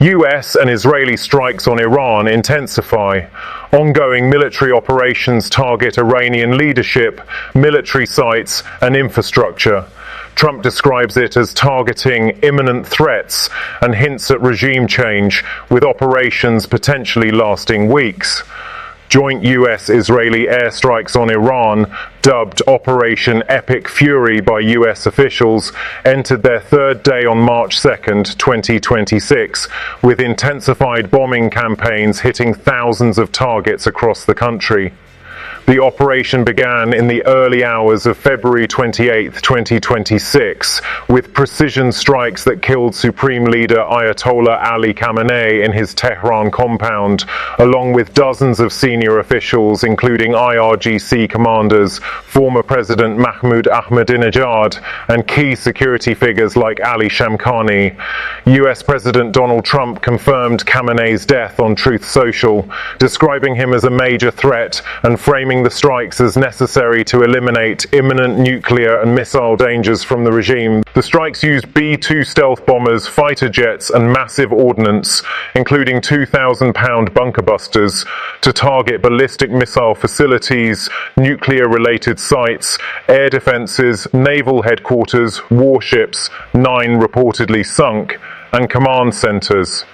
U.S. and Israeli strikes on Iran intensify. Ongoing military operations target Iranian leadership, military sites, and infrastructure. Trump describes it as targeting imminent threats and hints at regime change, with operations potentially lasting weeks. Joint U.S. Israeli airstrikes on Iran, dubbed Operation Epic Fury by U.S. officials, entered their third day on March 2nd, 2026, with intensified bombing campaigns hitting thousands of targets across the country. The operation began in the early hours of February 28, 2026, with precision strikes that killed Supreme Leader Ayatollah Ali Khamenei in his Tehran compound, along with dozens of senior officials, including IRGC commanders, former President Mahmoud Ahmadinejad, and key security figures like Ali Shamkhani. US President Donald Trump confirmed Khamenei's death on Truth Social, describing him as a major threat and framing the strikes as necessary to eliminate imminent nuclear and missile dangers from the regime. The strikes used B-2 stealth bombers, fighter jets, and massive ordnance, including 2,000-pound bunker busters, to target ballistic missile facilities, nuclear-related sites, air defenses, naval headquarters, warships, 9 reportedly sunk, and command centers.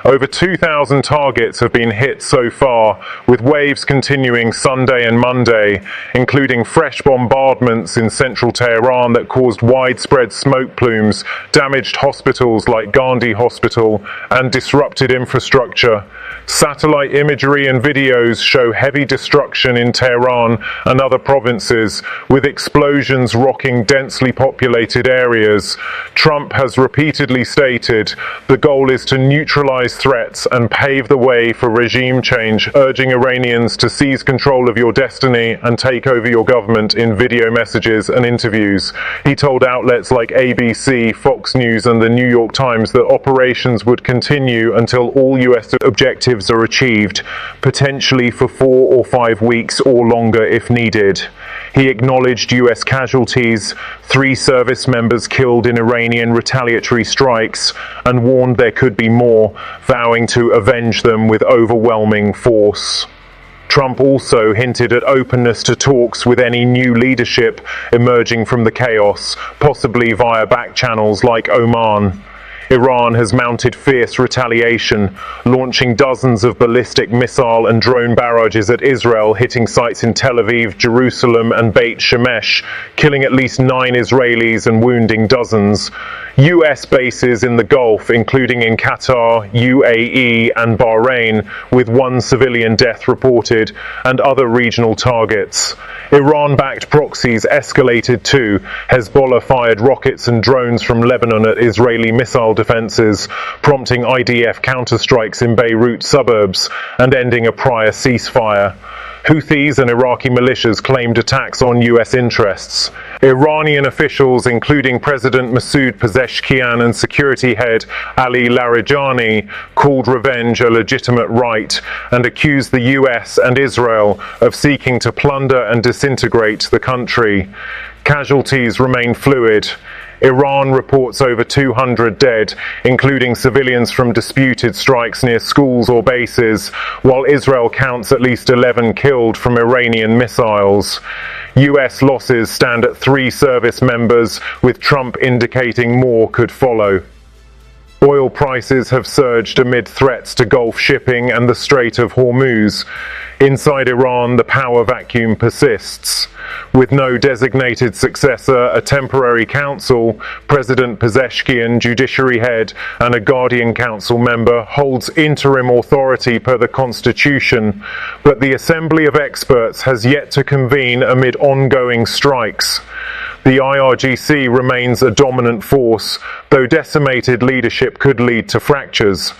Over 2,000 targets have been hit so far, with waves continuing Sunday and Monday, including fresh bombardments in central Tehran that caused widespread smoke plumes, damaged hospitals like Gandhi Hospital, and disrupted infrastructure. Satellite imagery and videos show heavy destruction in Tehran and other provinces, with explosions rocking densely populated areas. Trump has repeatedly stated the goal is to neutralize threats and pave the way for regime change, urging Iranians to seize control of your destiny and take over your government in video messages and interviews. He told outlets like ABC, Fox News, and the New York Times that operations would continue until all U.S. objectives are achieved, potentially for 4 or 5 weeks or longer if needed. He acknowledged U.S. casualties, 3 service members killed in Iranian retaliatory strikes, and warned there could be more, vowing to avenge them with overwhelming force. Trump also hinted at openness to talks with any new leadership emerging from the chaos, possibly via back channels like Oman. Iran has mounted fierce retaliation, launching dozens of ballistic missile and drone barrages at Israel, hitting sites in Tel Aviv, Jerusalem, and Beit Shemesh, killing at least 9 Israelis and wounding dozens. US bases in the Gulf, including in Qatar, UAE, and Bahrain, with 1 civilian death reported, and other regional targets. Iran-backed proxies escalated too. Hezbollah fired rockets and drones from Lebanon at Israeli missile defenses, prompting IDF counterstrikes in Beirut suburbs and ending a prior ceasefire. Houthis and Iraqi militias claimed attacks on US interests. Iranian officials, including President Masoud Pezeshkian and security head Ali Larijani, called revenge a legitimate right and accused the US and Israel of seeking to plunder and disintegrate the country. Casualties remain fluid. Iran reports over 200 dead, including civilians from disputed strikes near schools or bases, while Israel counts at least 11 killed from Iranian missiles. US losses stand at 3 service members, with Trump indicating more could follow. Oil prices have surged amid threats to Gulf shipping and the Strait of Hormuz. Inside Iran, the power vacuum persists. With no designated successor, a temporary council, President Pezeshkian, judiciary head, and a Guardian Council member holds interim authority per the Constitution, but the Assembly of Experts has yet to convene amid ongoing strikes. The IRGC remains a dominant force, though decimated leadership could lead to fractures.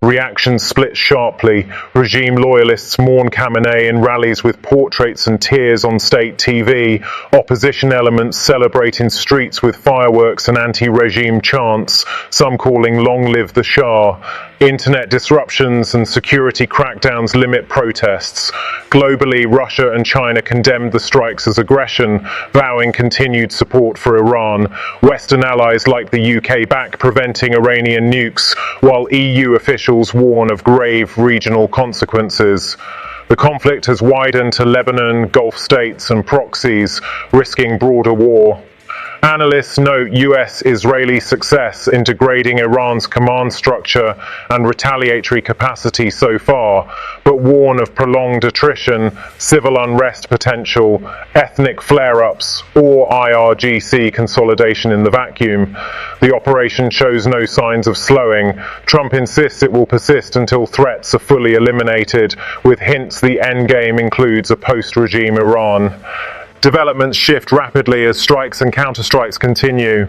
Reactions split sharply. Regime loyalists mourn Khamenei in rallies with portraits and tears on state TV. Opposition elements celebrate in streets with fireworks and anti-regime chants, some calling "Long live the Shah." Internet disruptions and security crackdowns limit protests. Globally, Russia and China condemned the strikes as aggression, vowing continued support for Iran. Western allies like the UK back preventing Iranian nukes, while EU officials warn of grave regional consequences. The conflict has widened to Lebanon, Gulf states and proxies, risking broader war. Analysts note U.S. Israeli success in degrading Iran's command structure and retaliatory capacity so far, but warn of prolonged attrition, civil unrest potential, ethnic flare-ups, or IRGC consolidation in the vacuum. The operation shows no signs of slowing. Trump insists it will persist until threats are fully eliminated, with hints the endgame includes a post-regime Iran. Developments shift rapidly as strikes and counterstrikes continue.